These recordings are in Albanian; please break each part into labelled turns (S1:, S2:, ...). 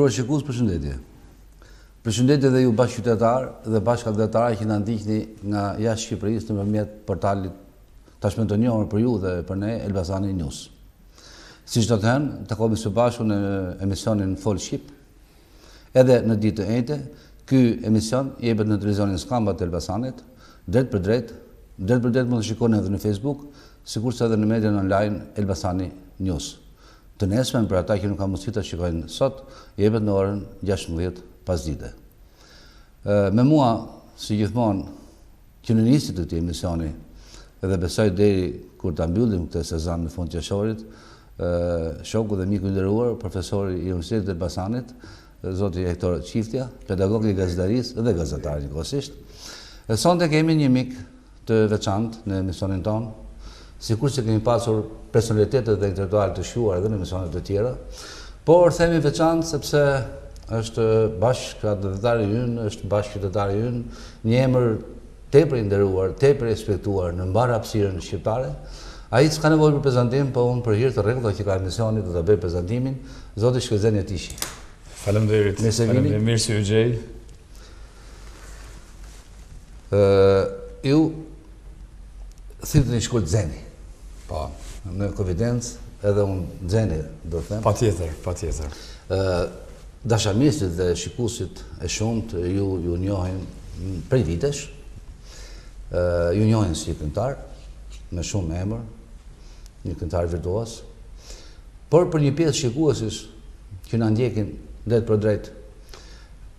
S1: Nderuar shikues, përshëndetje. Përshëndetje dhe ju bashkëqytetarë dhe bashkëkandidatarë që na ndiqni nga jashtë Shqipërisë nëpërmjet portalit tashmë të njohur për ju dhe për ne, Elbasani News. Siç do të thënë, takohemi së bashku në emisionin Fol Shqip. Edhe në ditë të njëjtë, ky emision jepet në televizionin Skamba të Elbasanit, drejt për drejt mund të shikoni edhe në Facebook, sikurse edhe në median online Elbasani News. Të nesmen, për ata që nuk kanë mundësi ta shikojnë sot, jepet në orën 16 pasdite. Me mua, si gjithmonë, që në nisit të këtij emisioni, edhe besoj deri kur ta mbyllim këtë sezon në fund qershorit, shoku dhe miku i nderuar, profesori i Universitetit të Elbasanit, zoti Hektor Qiftja, pedagog i gazetarisë dhe gazetar njëkohësisht. Sonte kemi një mik të veçantë në emisionin tonë, sikur që kemi pasur personalitetet dhe intelektuale të shquar edhe në emisionet të tjera, por themi veçantë sepse është bashkëkandidatari ynë, është bashkëqytetari ynë, një emër tepër i nderuar, tepër i respektuar në mbar hapësirën shqiptare. Ai s'ka nevojë për prezantim, po unë për hir të rregullave që ka emisioni do ta bëj prezantimin, zoti Shkelzen Jetishi.
S2: Faleminderit. Mirë se u gjej.
S1: Ju thitni Shkelzeni. Po, në konfidencë edhe unë nxeni, do të them.
S2: Patjetër.
S1: Dashamirësit dhe shikuesit e shumt ju njohin prej vitesh. Ju njohin si këngëtar me shumë emër, një këngëtar virtuos. Por për një pjesë shikuesish që na ndjekin drejt për drejt,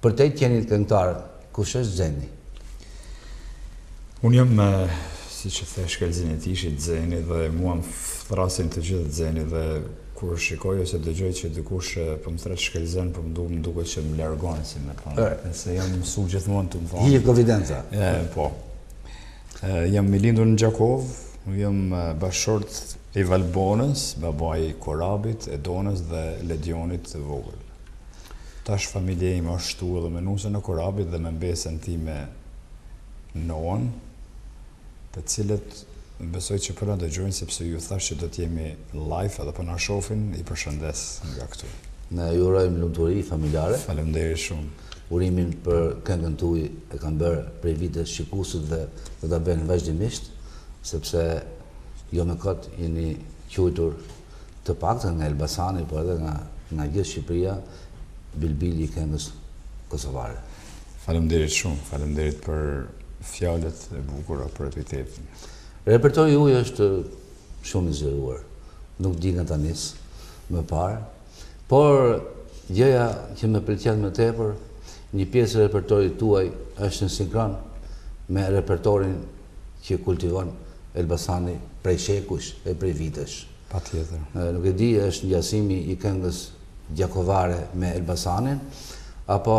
S1: për te qenit këngëtar, kush është Zeni?
S2: Unë jam si që the Shkelzen Jetishi, Zeni, dhe mua më thrasin të gjithë Zeni, dhe kur shikoj ose dëgjoj që dikush po më thret Shkelzen, po më duket që më largon, si më thonë, se jam mësuar gjithmonë të më thonë.
S1: Hije konfidenca.
S2: Po. Jam i lindur në Gjakov, jam bashkëshort i Valbonës, babai i Korabit, Edonës dhe Ledionit të vogël. Tash familja ime është shtu edhe me nusën e Korabit dhe me mbesën time Noën, të cilët besoj që përna dëgjojnë sepse ju thash që do t'jemi live edhe për na shohin, i përshëndes nga këtu.
S1: Ne ju urojmë lumturi familjare.
S2: Faleminderit shumë.
S1: Urimin për këngën tuaj e kanë bërë prej vitesh shikuesit dhe do ta bëjnë vazhdimisht, sepse jo me kot jeni quajtur të paktën nga Elbasani, por edhe nga gjithë Shqipëria, bilbili i këngës kosovare.
S2: Faleminderit shumë, faleminderit për fjalët e bukura, për epitetin.
S1: Repertori juaj është shumë i zgjeruar, nuk di nga ta nis më parë, por gjëja që më pëlqen më tepër, një pjesë e repertorit tuaj është në sinkron me repertorin që kultivon Elbasani prej shekush e prej vitesh.
S2: Patjetër.
S1: Nuk e di, është ngjasimi i këngës gjakovare me Elbasanin, apo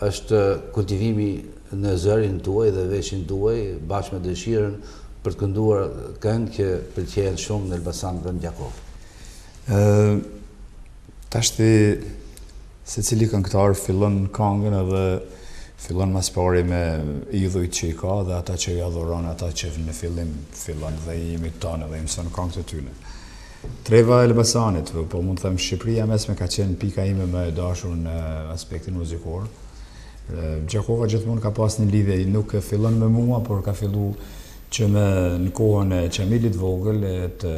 S1: është kultivimi në zërin tuaj dhe veshin tuaj, bashkë me dëshirën për të kënduar këngë që pëlqejnë shumë në Elbasan dhe në Gjakov.
S2: Tashti secili këngëtar fillon këngën edhe fillon mas pari me idhujt që i ka dhe ata që i adhuron, ata që në fillim fillon dhe i imiton dhe i mëson këngët e tyre. Treva Elbasanit, po mund të them Shqipëria mesme ka qenë pika ime më e dashur në aspektin muzikor. Gjakova gjithmonë ka pas një lidhje, nuk fillon me mua, por ka fillu që në kohën e Qamilit vogël, të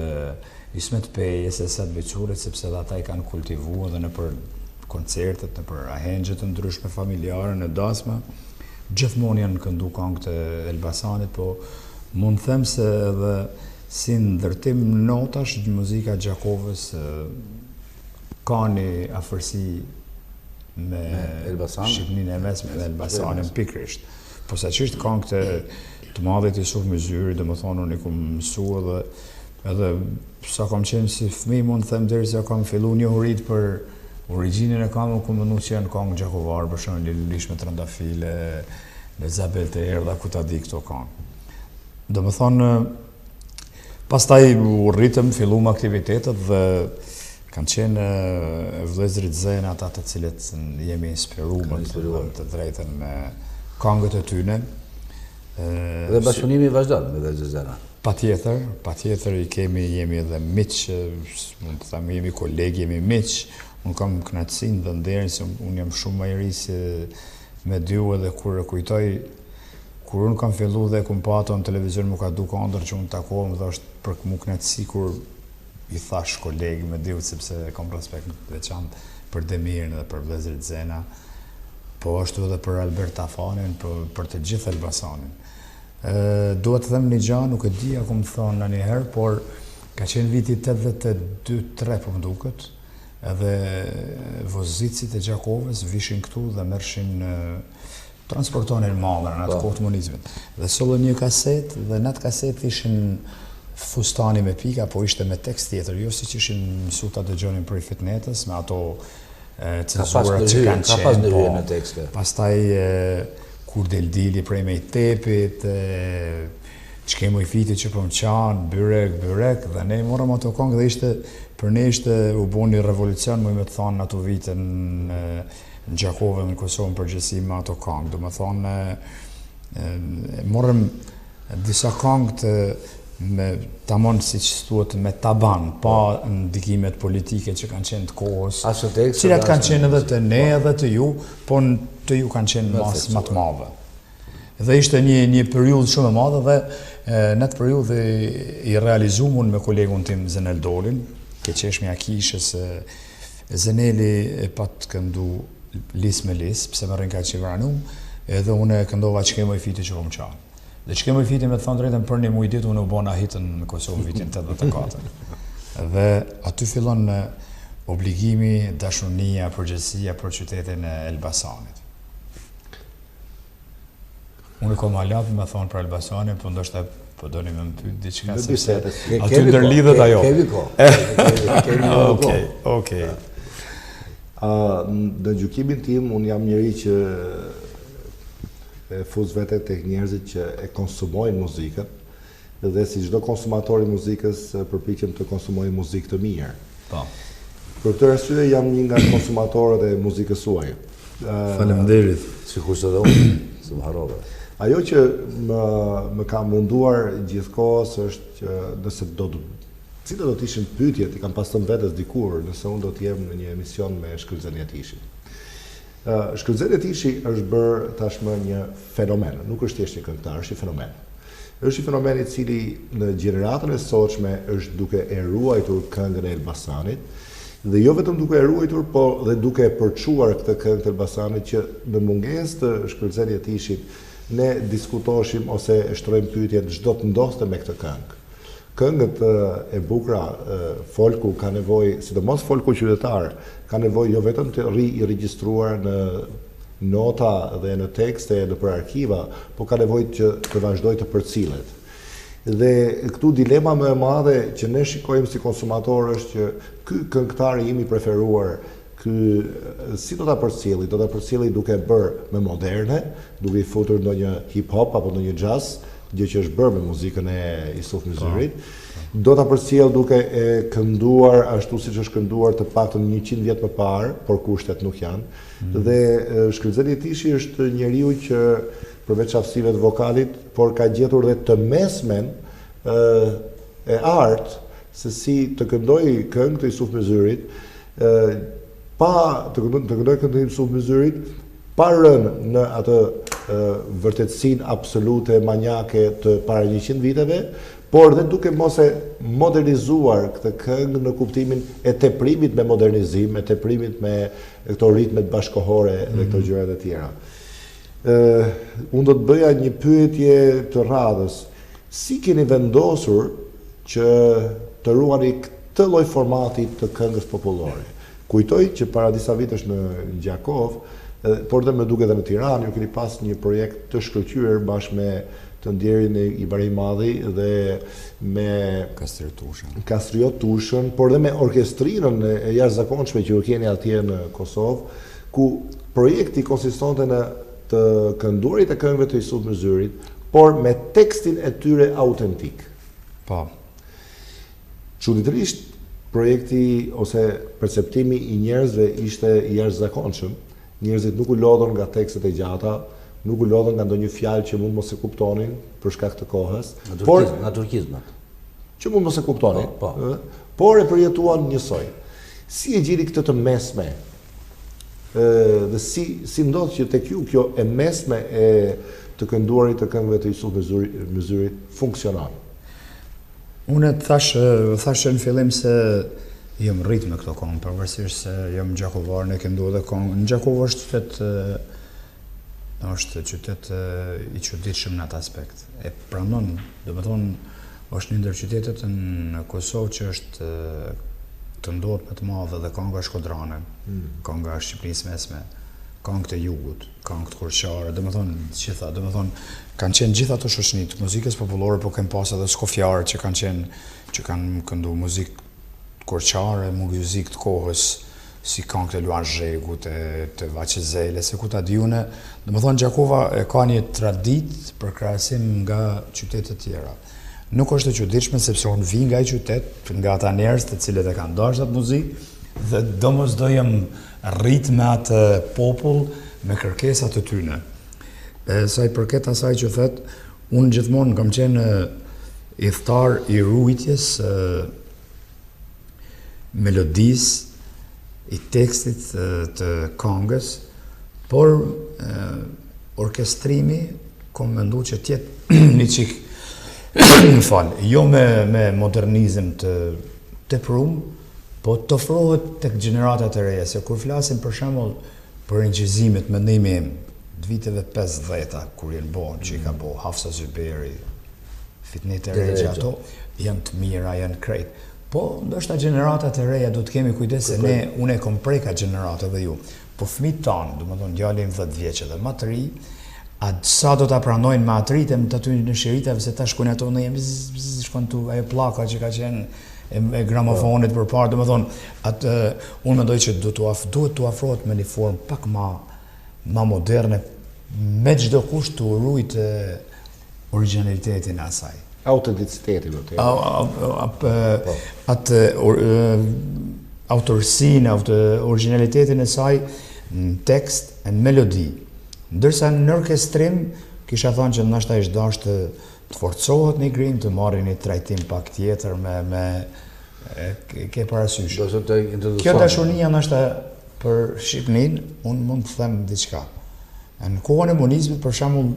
S2: Ismet Pejes e Sat Bequrit, sepse dhe ata i kanë kultivu edhe në për koncertet, në për ahengjet të ndryshme familjare, në dasma, gjithmonë janë këndu këngët e Elbasanit, po mund them se edhe si ndërtim notash muzika Gjakovës ka një afërsi me Shqipnin e mesme dhe Elbasanin pikrisht. Po sa qështë këngët të madhit Jusuf Mëzyri, dhe më thonë unë i kom mësu edhe sa kam qenë si fëmijë mund të them deri sa kam fillu një hurit për origjinën e kam, ku më nuk që janë këngë gjakovar, për shumë Lish me Trëndafile, Zabel të erdha, ku ta di këto këngë. Dhe më thonë, pastaj u rritëm, fillu më aktivitetet dhe kanë qenë vëllezërit Zena, ata të cilët jemi inspiruar të drejtën me këngët e tyne.
S1: Dhe bashkëpunimi vazhdon me vëllezërit Zena.
S2: Patjetër, jemi edhe miq, mund të them jemi kolegë, jemi miq, Unë kam kënaqësinë dhe nderin se unë jam shumë më i ri se me dy edhe kur e kujtoj kur unë kam fillu dhe kum pato në televizion më ka duke ndër që unë takohem dhe është për mu kënaqësi kur i thash kolegë me diut sepse kam respekt veçantë për Demirin dhe për vëllezërit Zena, po ashtu edhe për Albert Afanin, për të gjithë Elbasanin. Duhet të them një gjë, nuk e di a kom thonë në një herë, por ka qenë viti 82-3 po më duket, edhe vozicit e Gjakovës vishin këtu dhe mershin transportonin madrën atë kohë komunizmit. Dhe sollën një kaset dhe në atë kaset ishin fustani me pika, po ishte me tekst tjetër, jo si që ishin mësuta dëgjonin për i fitnetës, me ato cenzurat që kanë qenë.
S1: Ka pas ndërhyrje në tekste.
S2: Pastaj kur del dili prej me i tepit, që kemo i fiti që për më qanë, byrek, dhe ne morëm ato kongë dhe ishte, për ne ishte u bo një revolucion, më i me të thonë ato vite në Gjakovë në Kosovë në përgjësi me ato kongë. Do më thonë, morëm disa kongë të tamon si që stuat me taban, pa ndikimet politike që kanë qenë të kohës, cilat kanë qenë edhe të ne edhe të ju, po të ju kanë qenë më të madhe. Dhe ishte një periudhë shumë e madhe dhe në atë periudhë i realizuam unë me kolegun tim Zenel Dolin, ke qeshmi akishës Zeneli e pat këndu lis me lis, pëse më rrin ka që i vranum, edhe unë këndova që kemo i fiti që vëmë qanë. Dhe që kemo i fiti me të thonë drejtën për një mujë ditë, unë u bona hitën në Kosovë vitin 84. Dhe aty fillon obligimi, dashunia, përgjësia për qytetin e Elbasanit. Unë kom halat me thonë për Elbasanit, për ndoshta po doni me më pyet diçka sepse aty ndërlidhet ajo. Okej.
S3: Në gjykimin tim, unë jam njëri që fuz vete tek njerëzit që e konsumojnë muzikën, dhe si çdo konsumator i muzikës përpiqem të konsumoj muzikë të mirë.
S2: Po.
S3: Për këtë arsye jam një nga konsumatorët e muzikës suaj.
S2: Faleminderit.
S1: Sikur se dhe unë, se më harrova.
S3: Ajo që më ka munduar gjithkohës është që nëse cila do të ishin pyetjet, i kam pas thënë vetes dikur, nëse unë do të jem në një emision me Shkelzen Jetishi. Shkelzen Jetishi është bërë tashmë një fenomen, nuk është thjesht një këngëtar, është një fenomen. Është një fenomen i cili në gjeneratën e sotshme është duke e ruajtur këngën e Elbasanit, dhe jo vetëm duke e ruajtur, po dhe duke e përçuar këtë këngë të Elbasanit që në mungesë të Shkelzen Jetishit ne diskutoshim ose e shtrojmë pyetjet çdo të ndoste me këtë këngë. Këngët e bukura, folku ka nevojë, sidomos folku qytetar, ka nevojë jo vetëm të i regjistruar në nota dhe në tekste dhe për arkiva, po ka nevojë që të vazhdojë të përcillet. Dhe këtu dilema më e madhe që ne shikojmë si konsumator është që ky këngëtar im i preferuar, si do ta përcjelli? Do ta përcjelli duke bërë me moderne, duke i futur ndonjë hip hop apo ndonjë jazz, gjë që është bërë me muzikën e Isuf Myzyrit, do ta përcjell duke e kënduar ashtu siç është kënduar të paktën 100 vjet më parë, por kushtet nuk janë. Dhe Shkelzen Jetishi është njeriu që përveç aftësive të vokalit, por ka gjetur dhe të mesmen e artë se si të këndoj këngë të Isuf Myzyrit, të këndoj këngë të Isuf Myzyrit, pa rënë në atë vërtetësinë absolute manjake të para 100 viteve, por dhe duke mos e modernizuar këtë këngë në kuptimin e teprimit me modernizim, e teprimit me këto ritmet bashkohore dhe këto gjërat e tjera. Unë do të bëja një pyetje të radhës. Si keni vendosur që të ruani këtë lloj formati të këngës popullore? Kujtoj që para disa vitesh në Gjakovë, por dhe me duke dhe në Tiranë, ju keni pas një projekt të shkëlqyer bashkë me të ndjerin e Ibrahim Madhi dhe me Kastriot Tushën, por dhe me orkestrinën e jashtëzakonshme që ju keni atje në Kosovë, ku projekti konsistonte në të kënduarit e këngëve të Isuf Myzyrit, por me tekstin e tyre autentik.
S2: Po.
S3: Çuditërisht, projekti ose perceptimi i njerëzve ishte i jashtëzakonshëm. Njerëzit nuk u lodhën nga tekstet e gjata, nuk u lodhën nga ndonjë fjalë që mund mos e kuptonin për shkak të kohës,
S1: nga turkizmat.
S3: Që mund mos e kuptonin,
S1: po.
S3: Por e përjetuan njësoj. Si e gjeni këtë të mesme? Dhe si ndodh që tek ju kjo e mesme e të kënduarit të këngëve të Jusuf Myzyrit funksionon?
S2: Unë thash në fillim se jam rrit me këto këngë, pavarësisht se jam gjakovar, ne këndu edhe këngë. Në Gjakovë është qytet i çuditshëm në atë aspekt. E pranon, domethënë është një ndër qytetet në Kosovë që është të ndodhur më të madhe dhe kënga shkodrane, kënga Shqipërisë mesme, këngë të jugut, këngë të kurqare, domethënë kanë qenë gjithë ato shoqëni të muzikës popullore, por kanë pas edhe skofjarët që kanë këndu muzikë kurqare, muzikë të kohës, si këngë të Luan Zhegu, të Vaqezele, se ku ta diune, domethënë Gjakova ka një traditë për krahasim nga qytetet tjera. Nuk është e çuditshme sepse unë vi nga ai qytet, nga ata njerëz të cilët e kanë dashur atë muzikë dhe domosdoshmë rrit me atë popull me kërkesat e tyre. Sa i përket asaj që thot, unë gjithmonë kam qenë i thtar i rujtjes melodisë, i tekstit të këngës, por orkestrimi kom mendu që tjetë një qik jo me modernizm të teprum, po të ofrohet tek gjeneratat e reja, se kur flasim për shembull për incizimit me ndihmë të viteve 50-ta, kur janë bërë, që i ka bërë Hafsa Zyberi, Fitnet e Regja, ato janë të mira, janë krejt. Po, ndoshta gjeneratat e reja do të kemi kujdes se unë e kom preka gjeneratat dhe ju. Po fëmijët tanë, domethënë djali im 10 vjeç dhe më të ri, sa do ta pranojnë me atritëm të aty në shiritave se ta shkojnë ato në jemi shkon tu ajo pllaka që ka qenë e gramofonit përpara, domethënë atë unë mendoj që duhet të afrohet me një formë pak më moderne, me çdo kusht të urujtë originalitetin e asaj.
S3: Autenticiteti do të
S2: atë autorsinë, originalitetin e saj në tekst e në melodi. Ndërsa në orkestrim, kisha thënë që ndoshta ishte dashur të forcohet një grim, të marrë një trajtim pak tjetër me ke parasysh. Kjo dashuria ndoshta për Shqipërinë, unë mund të them diçka. Në kohën e komunizmit, për shembull,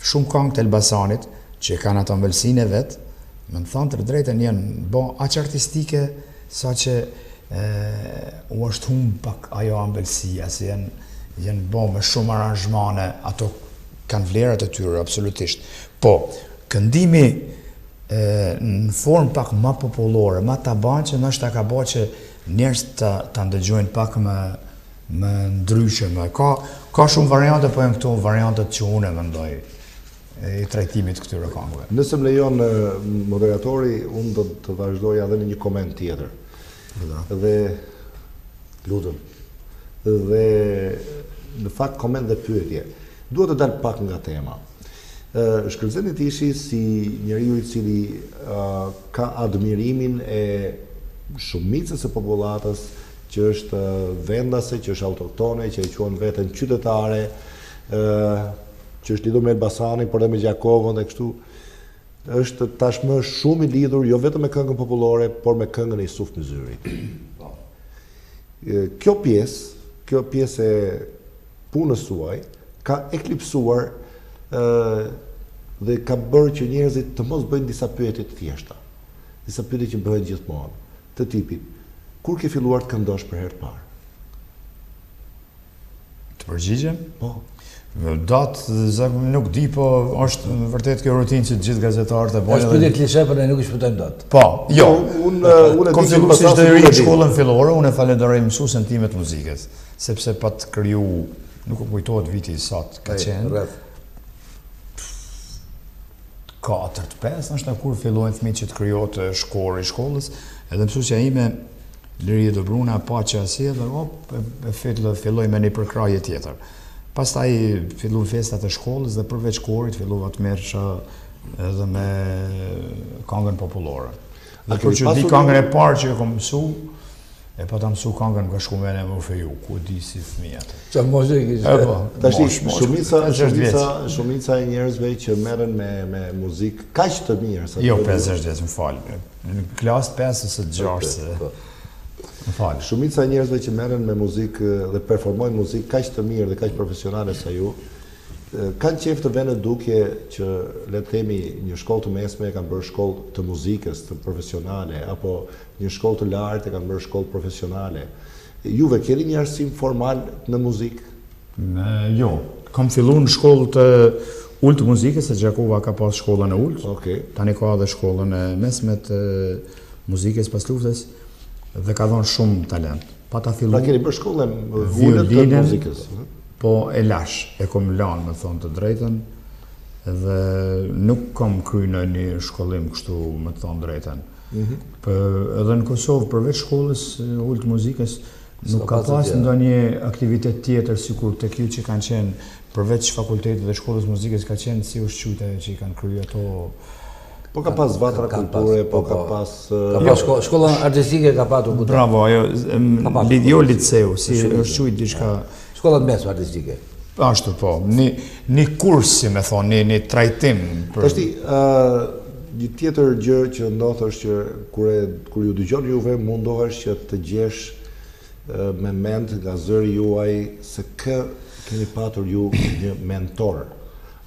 S2: shumë këngë të Elbasanit që kanë ato ëmbëlsinë vet, më thënë të drejtën janë aq artistike saqë u është humb pak ajo ëmbëlsia, se janë me shumë aranzhmane, ato kanë vlerat e tyre absolutisht. Po, këndimi në formë pak më popullore, më taban që ndoshta ka bërë që njerëz ta ndëgjojnë pak më ndryshe, ka shumë variante, po janë këto variantet që unë mendoj i trajtimit këtyre këngëve.
S3: Nëse më lejon moderatori, unë do të vazhdoja edhe në një koment tjetër. Dhe lutem. Dhe në fakt koment dhe pyetje. Duhet të dal pak nga tema. Shkelzen Jetishi si njeriu i cili ka admirimin e shumicës së popullatës që është vendase, që është autoktone, që e quajnë veten qytetare, që është lidhur me Elbasanin, por edhe me Gjakovën dhe kështu, është tashmë shumë i lidhur jo vetëm me këngën popullore, por me këngën e Jusuf Myzyrit. Kjo pjesë e punës suaj ka eklipsuar dhe ka bërë që njerëzit të mos bëjnë disa pyetje të thjeshta. Disa pyetje që bëhen gjithmonë, të tipit: kur ke filluar të këndosh për herë të parë?
S2: Të përgjigjem?
S3: Po.
S2: Datë nuk di, po është vërtet kjo rutinë që gjithë gazetarët e bojnë.
S1: Është pyetje klishe, por ne nuk i shpëtojmë dot.
S2: Po, jo.
S3: Unë
S2: kom filluar si çdo njeri në shkollën fillore, unë falenderoj mësuesin tim të muzikës, sepse pa të kriju, nuk u kujtohet viti i sot, ka qenë
S1: rreth
S2: 4-5, nështë kur fillojnë fëmijët që të krijohet shkori i shkollës, edhe mësuesja ime Liri Dobruna pa që asi dhe filloj me një përkrahje tjetër. Pastaj filluan festat e shkollës dhe përveç korit filluva të merresha edhe me këngën popullore. Dhe kur që di këngën e parë që e kam mësu, e pa ta mësu këngën nga shkumene më feju, ku di si fëmijat.
S1: Qa moshe i kishte?
S3: Shumica e njerëzve që merren me muzikë kaq të mirë.
S2: Jo, 50 vjeç, më fal. Në klasë 5 ose 6. Më falë.
S3: Shumica e njerëzve që merren me muzikë dhe performojnë muzikë kaq të mirë dhe kaq profesionale sa ju, kanë qejf të vënë dukje që le të themi një shkollë të mesme e kanë bërë shkollë të muzikës, të profesionale, apo një shkollë të lartë e kanë bërë shkollë profesionale. Juve keni një arsim formal në muzikë?
S2: Jo, kam filluar në shkollë të ulët të muzikës, se Gjakova ka pas shkollën e ulët.
S3: Okej.
S2: Tani ka edhe shkollën e mesme të muzikës pas luftës dhe ka dhënë shumë talent. Pa ta filluar.
S3: Pra keni bërë shkollën ulët të muzikës?
S2: Po e lash, e kom lanë me thonë të drejtën, dhe nuk kom kry në një shkollim kështu me thonë drejtën. Edhe në Kosovë, përveç shkollës ulët të muzikës, nuk ka pas ndonjë aktivitet tjetër, sikur të kjo që kanë qenë, përveç fakultetit dhe shkollës muzikës, ka qenë si ushqyte që i kanë kry ato.
S3: Po ka pas vatra kulture, po ka pas...
S1: Shkolla artistike ka patur.
S2: Bravo, ajo, jo liceu, si është qujt diçka...
S1: Shkolla mesme artistike.
S2: Ashtu po, një kurs, si me thonë, një trajtim.
S3: Tashti, një tjetër gjë që ndodh është që kur ju dëgjon juve, mundohesh që të gjesh me mend nga zëri juaj se keni patur ju një mentor.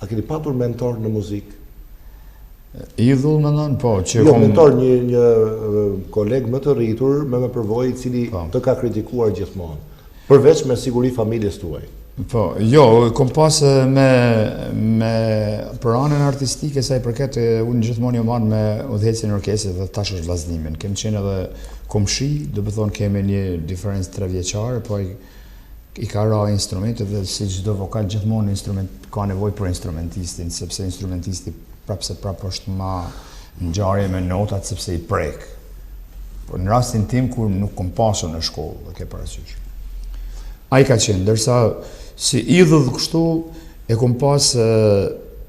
S3: A keni patur mentor në muzikë?
S2: Idhull më ndonë, po, që
S3: jo, mentor, një koleg më të rritur me përvojë i cili të ka kritikuar gjithmonë. Përveç me siguri familjes tuaj.
S2: Po, jo, kom pas me për anën artistike sa i përket, unë gjithmonë jo marrë me udhëhecjen e orkestrit dhe tash është vllaznimin. Kem qenë edhe komshi, do të thonë kemi një diferencë 3 vjeçare, po i ka ra instrumente dhe si çdo vokal gjithmonë instrument ka nevojë për instrumentistin, sepse instrumentisti prapë është ma ngjarje me notat sepse i prek. Por në rastin tim kur nuk kom pasur në shkollë, dhe ke parasysh. Ai ka qenë, ndërsa si idhull kështu e kom pas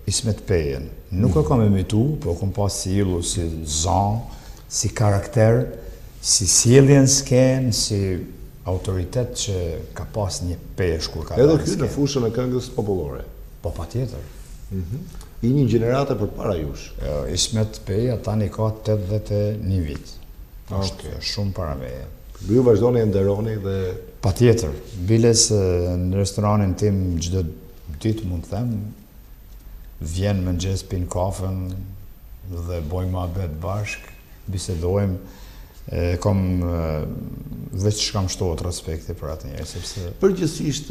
S2: Ismet Pejen. Nuk e kam imitu, po kom pas si idhull, si zan, si karakter, si sjelljen sken, si autoritet që ka pas një pesh kur ka
S3: edhe ky në fushën e këngës popullore.
S2: Po patjetër.
S3: I një gjenerate përpara jush.
S2: Ismet Peja tani ka 81 vit. Është shumë para meje.
S3: Ju vazhdoni e nderoni dhe...
S2: Patjetër. Biles në restoranin tim çdo ditë mund të them, vjen mëngjes pin kafen dhe bojmë muhabet bashk, bisedojmë. Kam veç kam shtohet respekti për atë njerëz, sepse
S3: përgjithsisht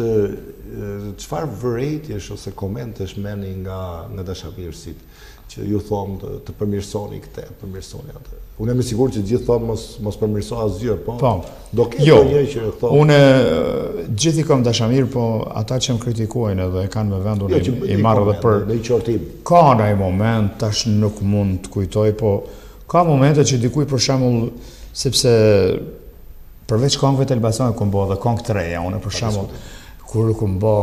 S3: çfarë vërejtjesh ose komentesh merrni nga dashamirësit që ju thonë të përmirësoni këtë, përmirësoni atë. Unë jam i sigurt që gjithë thonë mos përmirëso asgjë, po do ketë një që thonë.
S2: Unë gjithë i kam dashamir, po ata që më kritikojnë edhe kanë me vendun i marrë edhe për
S3: në qortim.
S2: Ka ndaj moment, tash nuk mund të kujtoj, po ka momente që dikuj për shembull, sepse përveç këngëve të Elbasanit kom bë edhe këngë të reja, unë për shembull kur kom bë,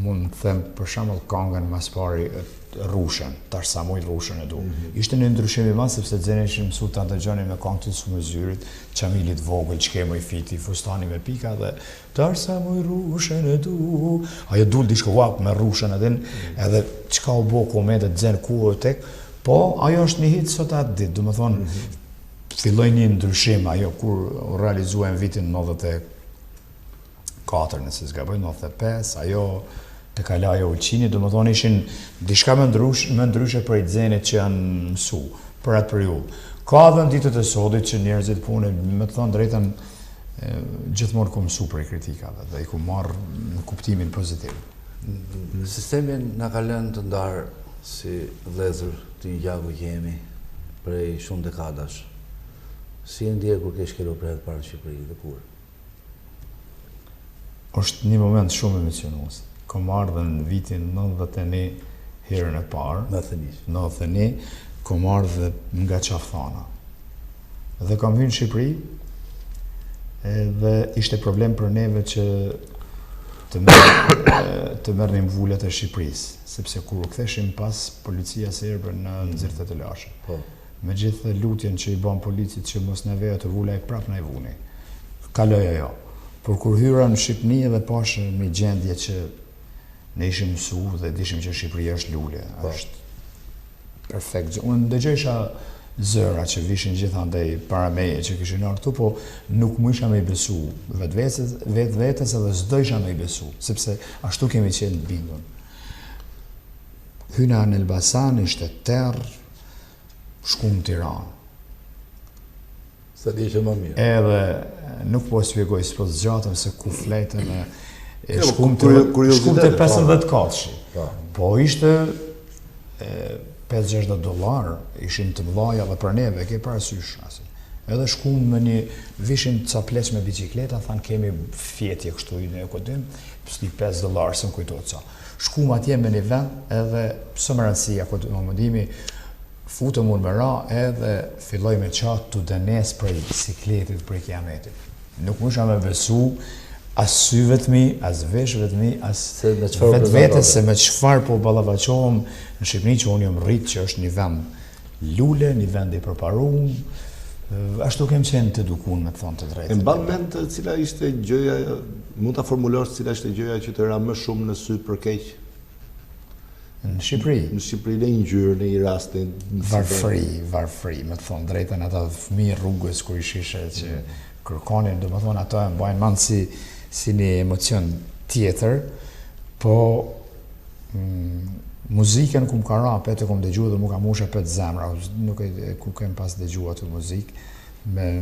S2: mund të them për shembull këngën mas pari Rushën, tash sa mujt Rushën e du. Ishte një ndryshim i madh sepse xhenë ishin mësuar ta dëgjonin me këngë të Sumëzyrit, Çamilit vogël, Çkemoj fiti, fustani me pika dhe tash sa mujt Rushën e du. Ajo dul diçka vap me Rushën edhe çka u bë komente xhen ku tek. Po, ajo është një hit sot atë ditë, do më thonë, filloj një ndryshim, ajo kur realizuem vitin 94, nëse s'gaboj, 95, ajo të kala ajo uqini, do më thonë ishin diçka me ndryshe për i dzenit që janë mësu, për atë periudhë. Ka dhe në ditët e sodit që njerëzit punë, me të thonë drejten, gjithmonë ku mësu për i kritikave dhe i ku marrë në kuptimin pozitiv.
S1: Sistemin na ka lënë të ndarë si vëllezër të një gjaku jemi prej shumë dekadash. Si e ndje kur ke shkelur për herë të parë në Shqipëri dhe kur?
S2: Është një moment shumë emocionues. Kam ardhur në vitin 91 herën e parë. 91, kam ardhur nga Qaftana. Dhe kam hyrë në Shqipëri dhe ishte problem për neve që të merrnim vullet e Shqipërisë, sepse kur u ktheshim pas policia serbe në nxirtet e lashë. Me gjithë lutjen që i ban policit që mos na veja të vula e prap na i vuni. Kaloj ajo. Por kur hyra në Shqipëni edhe pash me gjendje që ne ishim mësuar dhe dishim që Shqipëria është lule, është perfekt. Unë dëgjoja zëra që vishin gjithandej para meje që kishin ardhur këtu, po nuk më isha me i besu vetvetes edhe s'do isha me i besu, sepse ashtu kemi qenë bindur. Hyna në Elbasan ishte terr, shkum Tiranë.
S1: Sa di që më mirë.
S2: Edhe nuk po shpjegoj, s'po zgjatëm se ku fletën e shkum te 50 katëshi. Po ishte $5-6 ishin të mëdhaja dhe për neve, ke parasysh. Edhe shkum me një vishin ca pleq me bicikleta, thanë kemi fjetje kështu i në kodim, pësni $5, se më kujtojtë ca. Shkum atje me një vend, edhe së më rëndësia, këtë më mëndimi, futëm unë më ra, edhe filloj me qatë të dënes prej bicikletit, prej kiametit. Nuk më isha me besu, as syve të mi, as veshve të mi, as vetë se me qëfar po balavacohem në Shqipëni që unë jam rritë që është një vend lule, një vend i përparum, ashtu kem qenë të edukun me të thonë të drejtë.
S3: E mban mend cila ishte gjëja, mund ta formulosh cila ishte gjëja që të ra më shumë në sy për keq?
S2: Në Shqipëri?
S3: Në Shqipëri, në ngjyrë, në një rastin.
S2: Varfëri, me të thonë drejtën ata fëmijë rrugës kur ishishe që kërkonin, do më thonë ato e mbajnë mandë si një emocion tjetër, po muzikën ku më ka ra, petë ku më dëgju dhe mu ka mushe petë zemra, nuk e ku kem pas dëgju atë muzikë,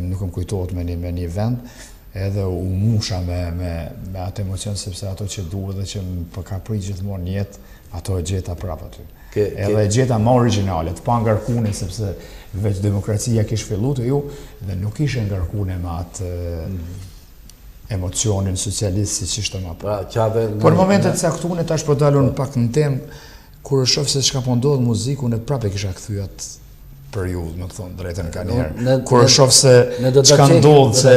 S2: nuk më kujtojt me një vend, edhe u musha me atë emocion, sepse ato që duhet dhe që më ka prit gjithmonë jetë, ato e gjeta prapë aty. Edhe e gjeta ma originale, të pa ngarkune, sepse veç demokracia kish fillu të ju, dhe nuk ishe ngarkune me atë emocionin socialist si që ishte ma për. Por në momentet caktune, tash po dalun pak në temë, kur e shoh se çka po ndodh muziku, unë prapë kisha kthyer atë periudhë, më të thonë drejtën ka njerë. Kur e shoh se çka ndodh, se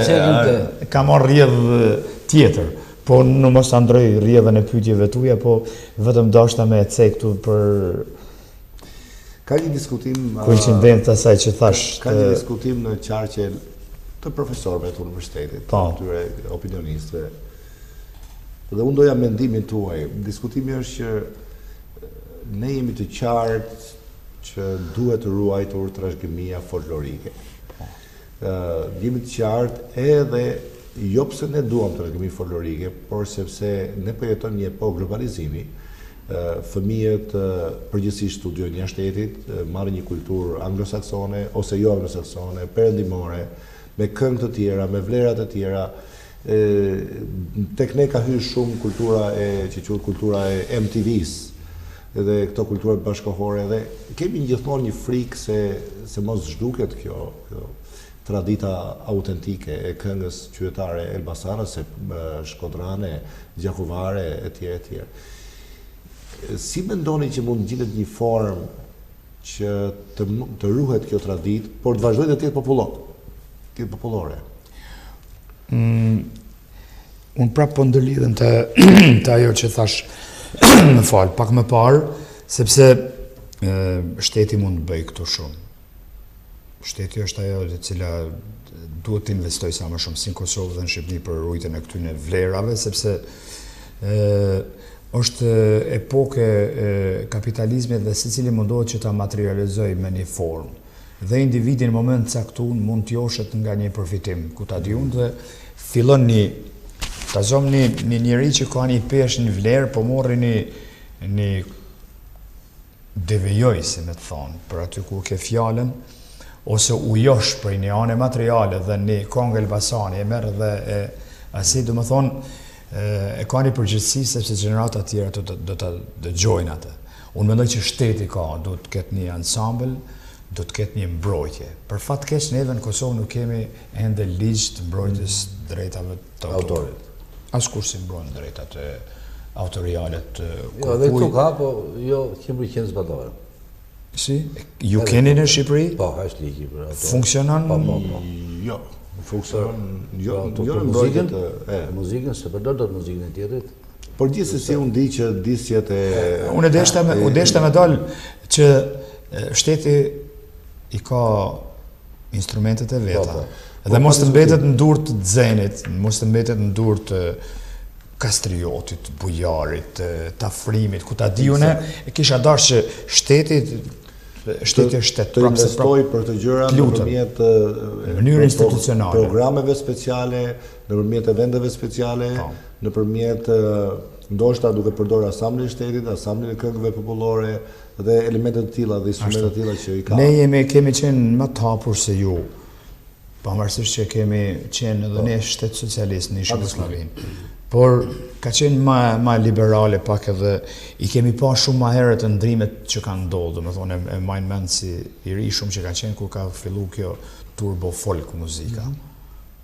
S2: ka marrë rrjedhë tjetër. Po në mos ta ndroj rrjedhën e pyetjeve tuaja, po vetëm dashta me e cek këtu për
S3: ka një diskutim
S2: koincident asaj që thash.
S3: Ka një diskutim në qarqe të profesorëve të universitetit, të atyre opinionistëve. Dhe unë doja mendimin tuaj. Diskutimi është që ne jemi të qartë që duhet të ruajtur trashëgimia folklorike. Jemi të qartë edhe jo pse ne duam trashëgimi folklorike, por sepse ne po jetojmë një epokë globalizimi. Fëmijët përgjithsisht studiojnë jashtë shtetit, marrin një kulturë anglosaksone ose jo anglosaksone, perëndimore, me këngë të tjera, me vlera të tjera. Tek ne ka hyrë shumë kultura që quhet kultura e MTV-s, edhe këto kultura bashkëkohore, dhe kemi gjithmonë një frikë se mos zhduket kjo tradita autentike e këngës qytetare elbasanase, shkodrane, gjakuvare, etj. Etj. Si mendoni që mund gjendet një formë që të ruhet kjo traditë, por të vazhdojë të jetë popullore?
S2: Unë prapë po ndërlidhem të ajo që thash, më falë, pak më parë, sepse shteti mund të bëjë këtu shumë. Shteti është ajo e cila duhet të investoj sa më shumë si në Kosovë dhe në Shqipëri për rujtjen e këtyre vlerave, sepse është epoke kapitalizmit dhe secili mundohet që ta materializoj me një formë. Dhe individi në moment caktun mund të joshet nga një përfitim, ku ta diun dhe fillon ta zom një njeri që ka një pesh, një vlerë, po morri një devijoj, si me të thonë, për aty ku ke fjallën, ose u josh për një anë materiale dhe një kongë Elbasani e merë dhe asi, do më thonë, e ka një përgjithësi sepse gjenerata tjera do të dëgjojnë atë. Unë mendoj që shteti do të ketë një ensemble, do të ketë një mbrojtje. Për fat keq neve në Kosovë nuk kemi ende ligj të mbrojtjes drejtave të autorit. Askush si mbrojnë drejtat e autorialet.
S1: Jo, dhe këtu ka, po jo Shqipëri qenë zbatohet.
S2: Si? Ju keni në Shqipëri?
S1: Po, është ligji për autor.
S2: Funksionon?
S3: Jo. Funksionon jo në
S1: mbrojtjen e muzikën, se përdor dot muzikën e tjetrit.
S3: Por gjithsesi unë di që disjet e
S2: unë deshta me dal që shteti i ka instrumentet e veta. Dhe mos të mbetet në durë të xenit, mos të mbetet në durë të kastriotit, bujarit, të afrimit, ku ta diune, e kisha dash që shteti Shteti është shtet.
S3: Të investoj për të gjëra nëpërmjet
S2: mënyrë institucionale,
S3: programeve speciale, nëpërmjet eventeve speciale, nëpërmjet ndoshta duke përdorur asamblin e shtetit, asamblin e këngëve popullore dhe elemente të tilla dhe instrumente të tilla që i ka.
S2: Ne kemi qenë më të hapur se ju. Pavarësisht që kemi qenë edhe ne shtet socialist në Jugosllavinë. Por ka qenë ma liberale pak edhe i kemi pa shumë ma herët të ndrimet që kanë ndodhur, domethënë e majnë mend si i ri shumë që ka qenë kur ka fillu kjo turbo folk muzika.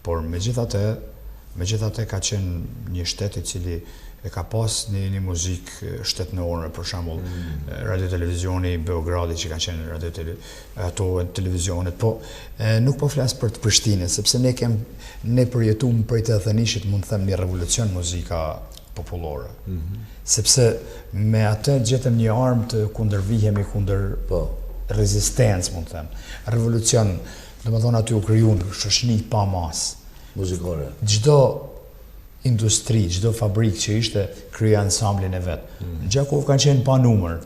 S2: Por megjithatë ka qenë një shtet i cili e ka pas një muzikë shtetënore, për shembull radio televizioni i Beogradit që ka qenë ato televizionet, po nuk po flas për të Prishtinës, sepse ne përjetuam prej të thënishit mund të them një revolucion muzika popullore. Sepse me atë gjetëm një armë të kundërvihemi kundër rezistencë, mund të them. Revolucion, domethënë aty u krijuan shoqëni pa mas
S1: muzikore.
S2: Çdo industri, çdo fabrikë që ishte krija ansamblin e vet. Në Gjakov kanë qenë pa numër.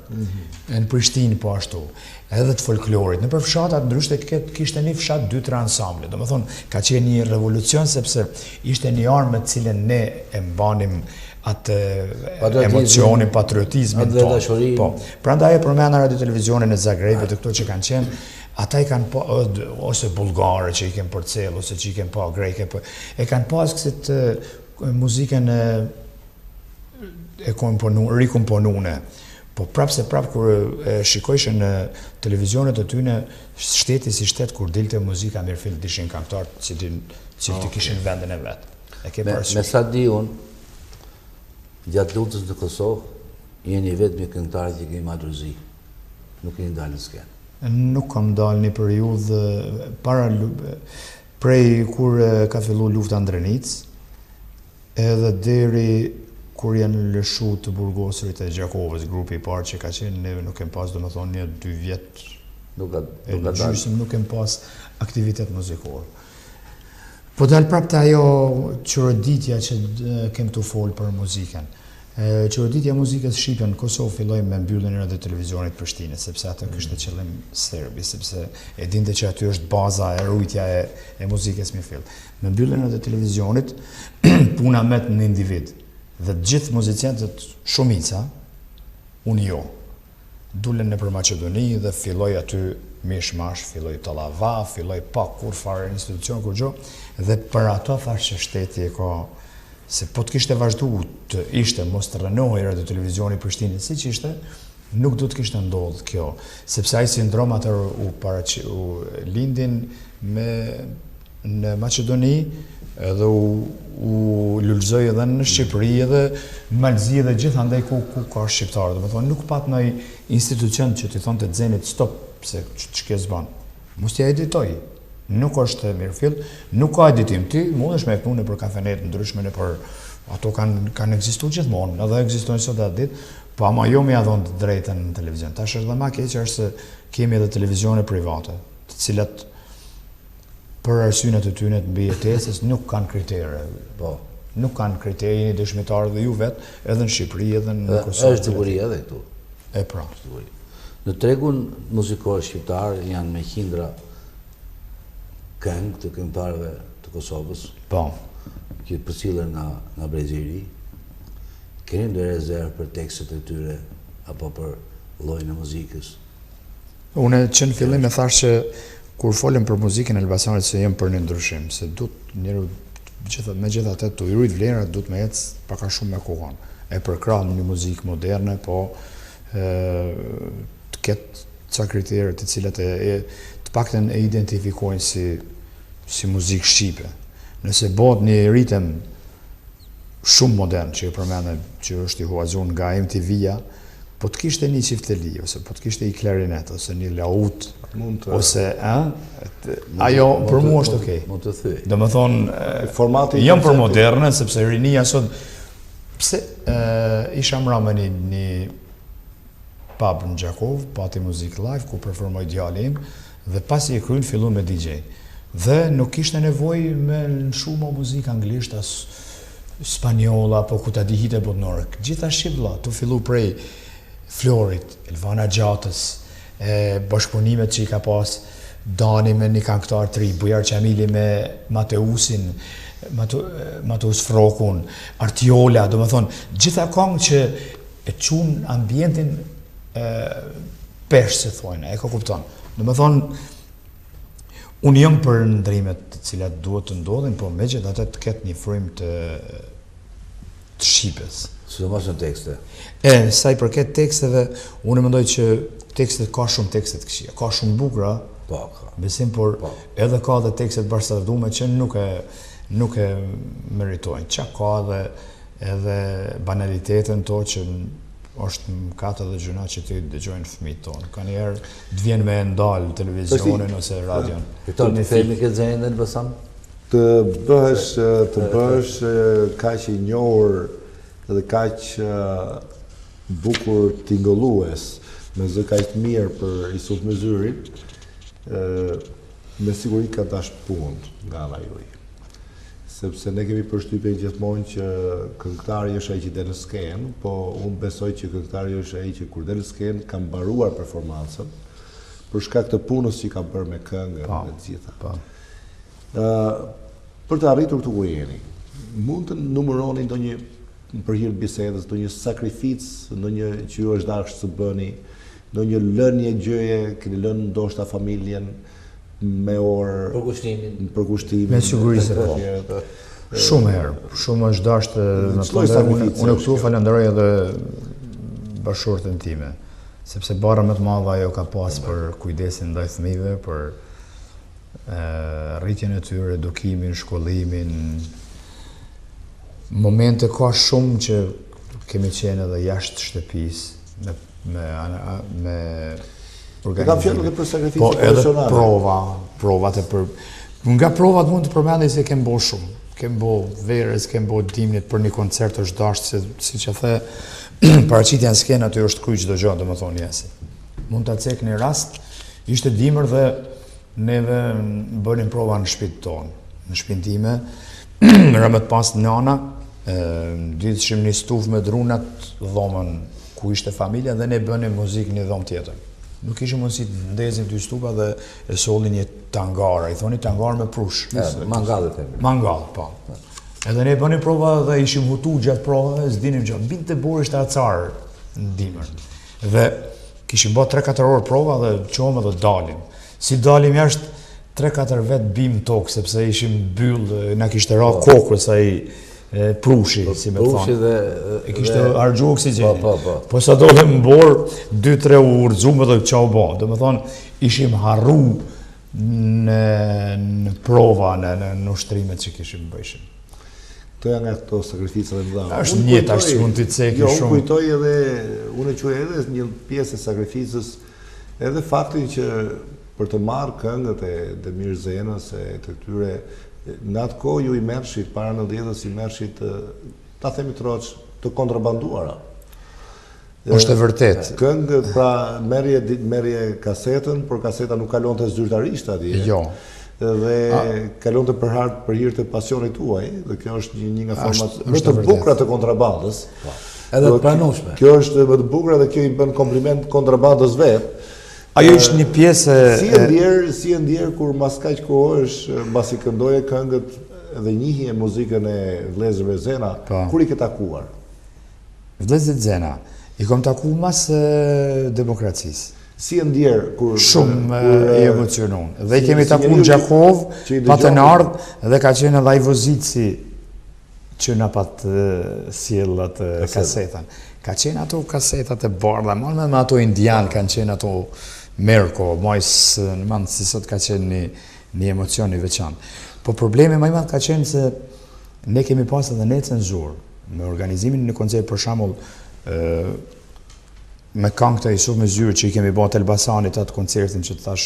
S2: Në Prishtinë po ashtu. Edhe të folklorit. Nëpër fshatat ndryshe kishte një fshat 2-3 ansamble. Domethënë ka qenë një revolucion sepse ishte një armë me të cilën ne e mbanim atë emocionin, patriotizmin tonë. Po. Prandaj e përmenda radio televizionin e Zagrebit të këto që kanë qenë. Ata i kanë pa, ose bulgare që i kanë porcel, ose që i kanë pa greke, e kanë pas kësit muzikën rikomponune. Po prapë kur shikojshën në televizionet të tyne, shteti si shtet kur dilte muzika mirëfill dishin këngëtarë që të kishin vendin e vetë.
S1: Me sa di unë, gjatë luftës në Kosovë, jeni vetëm një këngëtar që kemi marrë zi. Nuk keni dalë në skenë.
S2: Nuk kam dalë një periudhë prej kur ka fillu lufta në Drenicë, edhe deri kur janë lëshu të burgosurit e Gjakovës, grupi i parë që ka qenë, neve nuk kem pas, domethënë 2 vjet e gjysmë nuk kem pas aktivitet muzikor. Po dalë prapë të ajo qëroditja që kem të folë për muzikën. Qëroditja muzikës shqipe në Kosovë filloi me mbylljen e radio televizionit Prishtinës, sepse atë kishte qëllim serbi, sepse e dinte që aty është baza e rujtja e muzikës mirëfill. Me mbylljen e radio televizionit, puna met në individ. Dhe të gjithë muziciantët shumica, unë jo, dulen në për Maqedoni dhe filloi aty mishmash, filloi tallava, filloi pa kur fare institucion kur gjo, dhe për ato thash që shteti e ka. Se po të kishte vazhdu të ishte mos të rënohej radio televizioni Prishtinës si që ishte, nuk do të kishte ndodhë kjo. Sepse ai sindrom atër u lindin në Maqedoni, edhe u lullzoj edhe në Shqipëri, edhe në Malzi edhe gjithandaj ku ka shqiptarë. Dhe nuk pat në institucion që t'i thonë të dzenit stop, se që ke zban. Mos t'ja editoj. Nuk është mirëfill, nuk ka editim. Ti mundesh me punu për kafenet ndryshme për ato kanë ekzistuar gjithmonë, edhe ekzistojnë sot atë ditë, po ama jo më ia dhon të drejtën në televizion. Tash është edhe më keq është se kemi edhe televizione private, të cilat për arsyet e tyre të mbijetesës nuk kanë kritere. Po, nuk kanë kritere, jeni dëshmitar dhe ju vetë, edhe në Shqipëri, edhe në Kosovë.
S1: Është siguria edhe këtu.
S2: E pra.
S1: Në tregun muzikor shqiptar janë me qindra këngë të këngëtarëve të Kosovës, që përcillen nga Breziri, keni ndonjë rezervë për tekstet e tyre apo për llojin e muzikës?
S2: Unë që në fillim e thash që kur folëm për muzikën e Elbasanit se jem për një ndryshim, se duhet njëru megjithatë të rujt vlerat duhet me ecë pak a shumë me kohën. E përkrah një muzikë moderne, po të ketë ca kritere të cilat të paktën e identifikojnë si muzikë shqipe. Nëse bëhet një ritem shumë modern që i përmendë që është i huazun nga MTV-ja, po të kishte një qifteli, ose po të kishte i klarinet, ose një laut, ose ajo për mua është okej.
S1: Mund të thyej.
S2: Do më thonë, jam për moderne, sepse rinia sot, pse isha mra me një pub në Gjakov, pati muzik live, ku performoj djalim, dhe pasi e kryin fillu me DJ. Dhe nuk ishte nevoj me në shumë muzikë anglisht, as spanjola, po ku ta di hite botnore. Gjitha shqip vlla, tu fillu prej Florit, Elvana Gjatës, bashkëpunimet që I ka pas Dani me një këngëtar të ri, Bujar Qamili me Mateusin, Mateus Frokun, Artiola, do më thonë, gjitha këngë që e qunë ambientin peshë, se thojnë, e ka kupton. Do më thonë, unë jam për ndrimet të cilat duhet të ndodhin, po megjithatë të ketë një frymë të shqipes.
S1: Sidomos në tekste.
S2: Sa I përket teksteve, unë mendoj që tekstet ka shumë tekste të këqija, ka shumë bukura,
S1: Po, ka.
S2: besim, por edhe ka dhe tekstet bashkëtardume që nuk e meritojnë. Qa ka edhe banalitetin to që është mkate dhe gjuna që ti dëgjojnë fëmijët tonë. Ka njerë të vjen me ndalë televizionin ose radion.
S1: Këto të themi këtë zënë dhe Elbasan?
S3: Të bësh kaq I njohur dhe kaq bukur tingëllues, me zë kaq të mirë për Isuf Mezyrin, me siguri ka dash punë nga ana juaj. Sepse ne kemi përshtypjen gjithmonë që këngëtari është ai që del në skenë, po unë besoj që këngëtari është ai që kur del në skenë ka mbaruar performancën për shkak të punës që ka bërë me këngën dhe të gjitha. Për të arritur këtu ku jeni, mund të numëroni ndonjë për hir të bisedës, ndonjë sakrificë, ndonjë që ju është dashur të bëni, ndonjë lënie gjëje, keni lënë ndoshta familjen me orë për kushtimin.
S2: Me siguri se po. Shumë herë, shumë është dashur unë këtu falenderoj edhe bashkëshorten time, sepse bara më të madhe ajo ka pas për kujdesin ndaj fëmijëve, për rritjen e tyre, edukimin, shkollimin. Momente ka shumë që kemi qenë edhe jashtë shtëpisë me
S3: Kam fjalën edhe për sakrificë
S2: po
S3: profesionale.
S2: Edhe provat e për nga provat mund të përmendej se kem bo shumë. Kem bo verës, kem bo dimnit për një koncert është dashur, siç e the, paraqitja në skenë aty është kryq çdo gjë, domethënë jesi. Mund ta cek një rast, ishte dimër dhe neve bënim prova në shtëpinë tonë, në shtëpinë time, rëmët pas nana, dytëshim një stufë me drunat dhomën ku ishte familja dhe ne bënim muzikë një dhomë tjetër. Nuk ishim mundësi të ndezim dy stupa dhe e solli një tangar, I thoni tangar me prush.
S1: Mangalë themi.
S2: Mangal, po. Edhe ne bënim prova dhe ishim hutu gjatë provave, s'dinim gjë. Binte borë ishte acar në dimër. Dhe kishim bë 3-4 orë prova dhe qomë dhe dalim. Si dalim jashtë 3-4 vetë bim tokë, sepse ishim byllë, na kishte ra kokës ai prushi, si me thonë. E kishte argju oksigeni. Po sa dolem në borë, 2-3 u urzume dhe qa u bo. Do me thonë, ishim harru në prova, në ushtrimet që kishim bëjshim.
S3: Këto janë nga këto sakrificat e mëdha.
S2: Është një tash që mund t'i ceki shumë.
S3: Unë kujtoj edhe, unë e quaj edhe një pjesë e sakrificës, edhe faktin që për të marrë këngët e Mirzenës e të këtyre, në atë kohë ju I merrshit para 90-s I merrshit ta themi troç të kontrabanduara.
S2: Është e vërtet.
S3: Këngët pra merrje kasetën, por kaseta nuk kalonte zyrtarisht atje.
S2: Jo.
S3: Dhe kalonte për hir të pasionit tuaj, dhe kjo është një nga format më të bukura të kontrabandës.
S1: Edhe të pranueshme.
S3: Kjo është më të bukura dhe kjo I bën kompliment kontrabandës vet.
S2: Ajo ishte një pjesë
S3: si e ndjer kur mas kaq kohësh mbasi këndoje këngët dhe njihje muzikën e vëllezërve Zena, kur I ke takuar?
S2: Vëllezërit Zena I kom taku mas demokracisë.
S3: Si e ndjer kur
S2: shumë I emocionon. Dhe I kemi taku në Gjakov, patë në ardhë dhe ka qenë edhe ai Vozici që na patë sjell atë kasetën. Ka qenë ato kasetat e bardha, me ato indian kanë qenë ato Merko, majs në mandë si sot ka qenë një emocion I veçantë. Po problemi më I madh ka qenë se ne kemi pas edhe ne cenzurë. Me organizimin në koncert për shembull me këngët e Isuf Mezyrë që I kemi bërë të Elbasanit atë koncertin që thash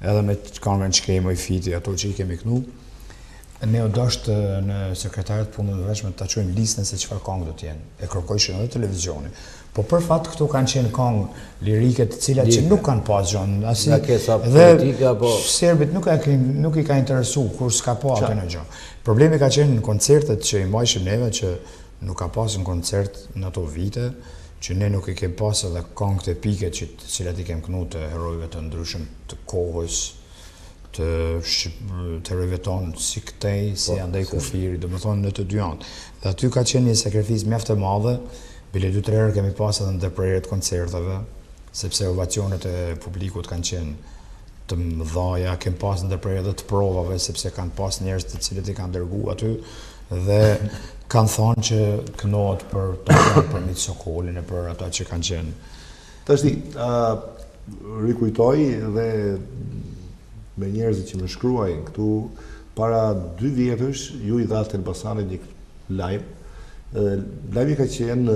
S2: edhe me këngën Shkemi I Fiti, ato që I kemi kënu, ne u dashtë në sekretariat punën e veçme të quajmë listën se çfarë këngë do të jenë. E kërkojshin edhe televizioni. Po për fat këtu kanë qenë këngë lirike të cilat që nuk kanë pas gjën. Dhe serbit nuk I ka interesu kur s'ka po atë në gjë. Problemi ka qenë në koncertet që I mbajshim neve që nuk ka pas në koncert në ato vite që ne nuk I kem pas edhe këngët epike cilat I kem kënu të herojve të ndryshëm të kohës, të herojve tonë si këtej, si Andej Kufiri, do më thonë në të dy anë. Dhe aty ka qenë një sakrifis mjaft e madhe, bile 2-3 herë kemi pas edhe në ndërprerje të koncerteve, sepse ovacionet e publikut kanë qenë të mëdhaja, kem pas ndërprerje edhe të provave, sepse kanë pas njerëz të cilët I kanë dërgu aty, dhe kanë thonë që kënohet për mitë Sokolin e për ata që kanë qenë.
S3: Tashti, rikujtoj dhe me njerëzit që më shkruajnë këtu, para 2 vjetësh ju I dhatë Elbasanit një lajm. Lajmi ka qenë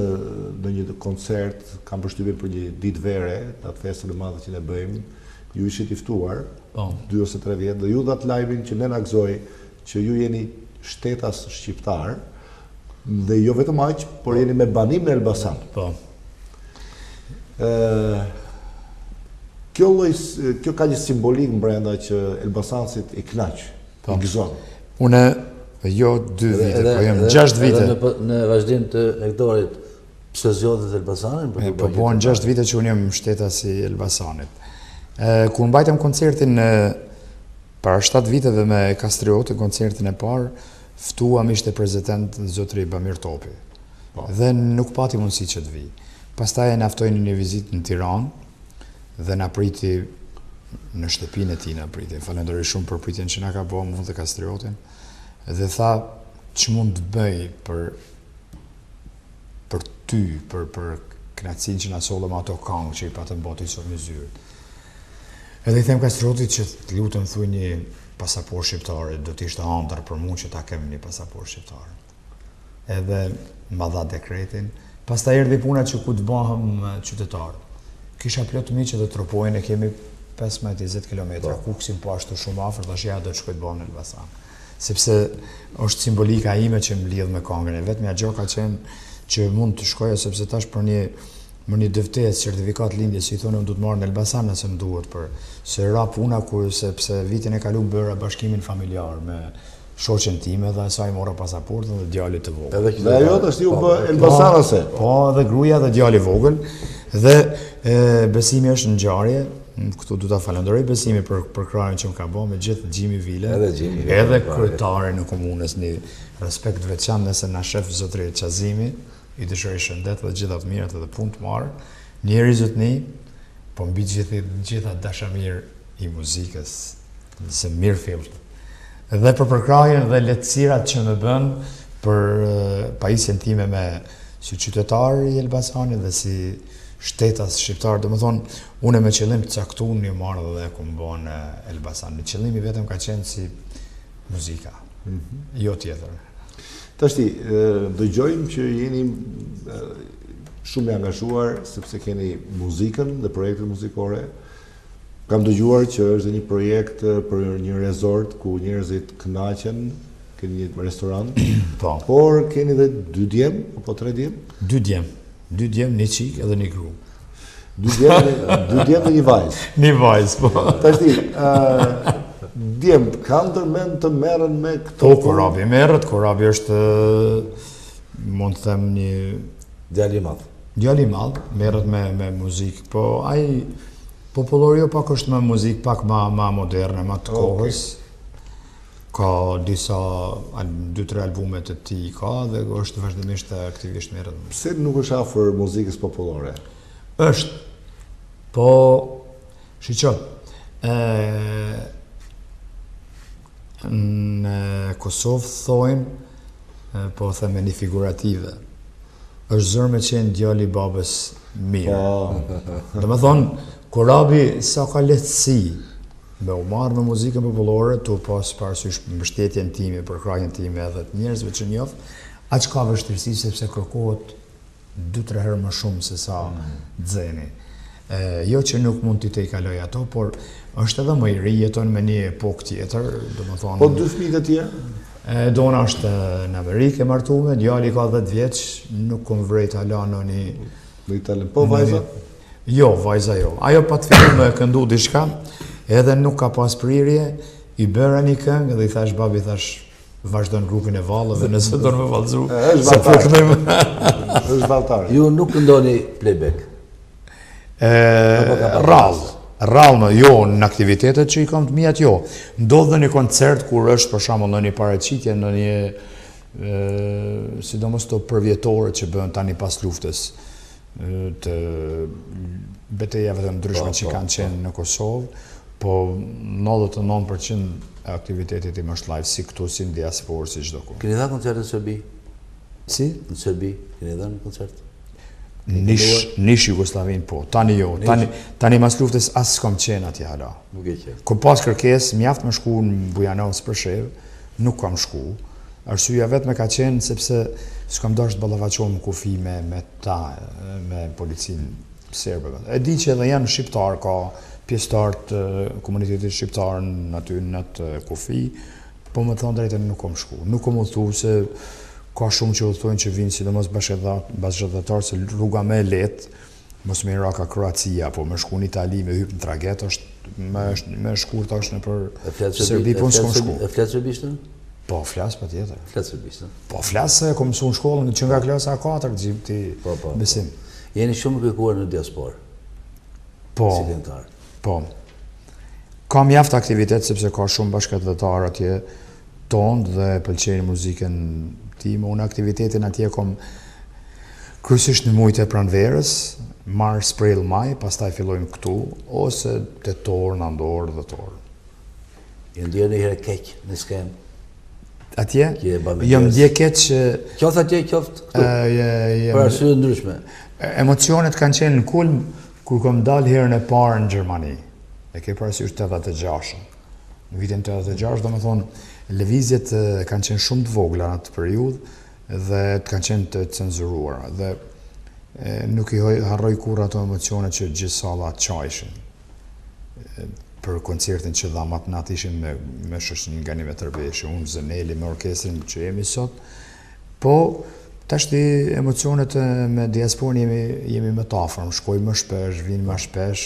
S3: në një koncert, kam përshtypjen për një ditë vere, atë festën e madhe që ne bëjmë, ju ishit I ftuar, 2 ose 3 vjetë, dhe ju dhatë lajmin që ne na gëzoi që ju jeni shtetas shqiptar, dhe jo vetëm aq, por jeni me banim në Elbasan. Kjo ka një simbolik brenda që Elbasansit I knaq, I gëzon.
S2: Une jo 2 vite, po jem 6 vite.
S1: Në vazhdim të Hektorit, pse zgjodhet Elbasanin?
S2: Po bën 6 vite që unë jem shtetas I Elbasanit. Kur mbajtëm koncertin para 7 viteve me Kastriotin, koncertin e parë, ftuam ishte prezident zotri Bamir Topi. Dhe nuk pati mundësi që të vi. Pastaj e naftoi në një vizitë në Tiranë dhe na priti në shtëpinë e tij na priti. Falenderoj shumë për pritjen që na ka bëu mua dhe Kastriotin. Dhe tha, ç'mund të bëj për ty, për kënaqësinë që na sollëm ato këngë që I patëm boti sot me zyrë. Edhe I them Kastriotit që të lutem thuaj një pasaport shqiptare, do t'ishte ëndër për mua që ta kem një pasaport shqiptar. Edhe ma dha dekretin. Pastaj erdhi puna që ku të bëhem qytetar. Kisha plot miq që do tropojnë, e kemi 15-20 kilometra, Kuksin po ashtu shumë afër, tash ja do të shkoj të bëhem në Elbasan. Sepse është simbolika ime që më lidh me këngën. Vetëm gjë ka qenë që mund të shkoja sepse tash për një dëvtes, certifikat lindje, si I thonë, unë du të marrë në Elbasan nëse më duhet, për se ra puna sepse vitin e kaluar bëra bashkimin familjar me shoqen time dhe asaj mora pasaportën dhe djalit të vogël.
S3: Dhe ajo tash u bë Elbasanase.
S2: Po, dhe gruaja dhe djali vogël, dhe Besimi është në ngjarje. Këtu du ta falenderoj Besimi për krajën që më ka bërë me gjithë Gjimi Vile, edhe kryetari në komunës, një respekt veçantë nëse na shef zotri Qazimi. I dëshiroj shëndet dhe gjitha të mirët dhe punë të marë, njeri zotni, po mbi gjitha dashamir I muzikës, se mirë fill. Dhe për përkrahjen dhe lehtësirat që më bën për pajisjen time si qytetar I Elbasanit dhe si shtetas shqiptar, do më thonë, une me qëllim të caktuar një marrë dhe ku më bën në Elbasan. Në qëllimi vetëm ka qenë si muzika, jo tjetër.
S3: Tashti, dëgjojmë që jeni shumë I angazhuar sepse keni muzikën dhe projekte muzikore. Kam dëgjuar që është një projekt për një resort ku njerëzit kënaqen, keni një restorant. Por keni dhe 2 djem apo 3 djem?
S2: 2 djem. 2 djem, një qik edhe një gru.
S3: 2 djem dhe një vajzë.
S2: Një vajzë, po.
S3: Tashti, djem, kanë tërmend të merren me këto?
S2: Po, Korabi merret, Korabi është, mund të them një...
S1: Djali I madh.
S2: Djali I madh, merret me muzikë, po ai popullor jo pak është me muzikë pak ma moderne, ma të kohës. Ka disa 2-3 albume të tij ka dhe është vazhdimisht aktivisht merret.
S3: Pse nuk është afër muzikës popullore?
S2: Është. Po, shiqo. Në Kosovë thojnë, po theme një figurative, është zërë me qenë djali I babës mirë. Dhe me thonë, Korabi sa ka lehtësi me u marrë me muzikën popullore, tu pas parasysh mbështetjen time, përkrahjen time edhe të njerëzve që njoh, aq ka vështirësi sepse kërkohet 2-3 herë më shumë se sa xeni. Jo që nuk mund t'i kaloj ato, por është edhe më I ri, jeton me një epokë tjetër, domethënë.
S3: Po 2 fëmijë të tjerë?
S2: Dona është në Amerikë martuar, djali ka 10 vjeç, nuk kom vrejt hala në një...
S3: Në Itali. Po vajza?
S2: Jo, vajza jo. Ajo pa të fillu me këndu diçka, edhe nuk ka pas prirje, I bëra një këngë dhe I thash babi, thash, vazhdon grupin e vallëve nëse do në me vallëzu.
S3: Është vallëtar. Është vallëtar.
S1: Ju nuk këndoni playback.
S2: Rallë, jo, në aktivitetet që i kam të mijat, jo. Ndodh në një koncert kur është për shembull në një paraqitje, në një sidomos të përvjetore që bëhen tani pas luftës të betejave të ndryshme që kanë qenë në Kosovë, po 99% e aktivitetit im është live, si këtu, si në diasporë, si çdo kohë.
S1: Keni dhënë koncert në Serbi?
S2: Si?
S1: Në Serbi, keni dhënë koncert?
S2: Nish Jugoslavin, po. Tani jo. Tani mas luftës as s'kam qenë atje hala.
S1: Nuk e qenë.
S2: Kom pas kërkesë, mjaft më shku në Bujanovës për shevë, nuk kam shku. Arsyeja vetëm ka qenë sepse s'kam dashur të ballafaqohem në kufi me policinë serbe. E di që edhe janë shqiptar, ka pjesëtar të komunitetit shqiptar aty në atë kufi, po më thon drejtën nuk kam shku. Nuk kam udhëtuar se ka shumë që udhëtojnë që vinë sidomos bashkëdhëtar se rruga më e lehtë, mos më Iraka, Kroacia, po më shku në Itali, me hyp në tragjet është më shkurt është nëpër Serbi, po s'kam shku.
S1: E flet serbisht?
S2: Po, flas patjetër.
S1: Flet serbisht.
S2: Po, flas se kom mësuar në shkollën që nga klasa 4 ti besim.
S1: Jeni shumë kërkuar në diasporë.
S2: Po.
S1: Si këngëtar.
S2: Po. Kam mjaft aktivitet sepse ka shumë bashkëdhëtar atje tonë dhe pëlqejnë muzikën time. Unë aktivitetin atje kom kryesisht në muajt e pranverës, mars, prill, maj, pastaj fillojmë këtu ose tetor, nëntor dhe dhëtor.
S1: Ju ndjeni herë keq në skem?
S2: Atje? Jam ndje keq që...
S1: Qoftë atje, qoftë këtu? Për arsye ndryshme.
S2: Emocionet kanë qenë në kulm kur kom dalë herën e parë në Gjermani. E ke parasysh 86. Në vitin 86, do me thonë, lëvizjet kanë qenë shumë të vogla në atë periudhë dhe të kanë qenë të cenzuruara. Dhe nuk i harroj kur ato emocionet që gjithë salla qajshin. Për koncertin që dhamat natë ishim me shoqërinë nga një Tërbeshë, unë Zëneli me orkestrin që jemi sot. Po, tashti emocionet me diasporën jemi më të afër, shkojmë më shpesh, vinë më shpesh.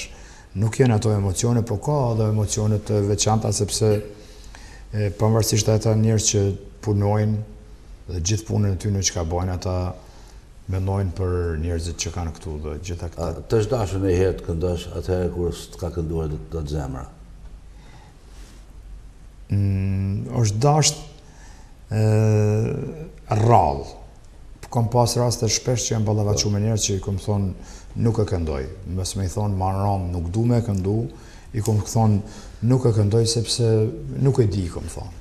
S2: Nuk janë ato emocione, po ka edhe emocionet të veçanta sepse pavarësisht ata njerëz që punojnë dhe gjithë punën e tyre që ka bojnë ata mendojnë për njerëzit që kanë këtu dhe gjitha këta.
S1: Të është dashur në herë të këndosh atëherë kur s'ka kënduar do të zemra?
S2: Është dasht rrallë. Kam pas raste shpesh që jam ballavaçuar me njerëz që i kam thonë nuk e këndoj. Mos më i thonë marram nuk du me këndu, i kam thonë nuk e këndoj sepse nuk e di, kam thonë.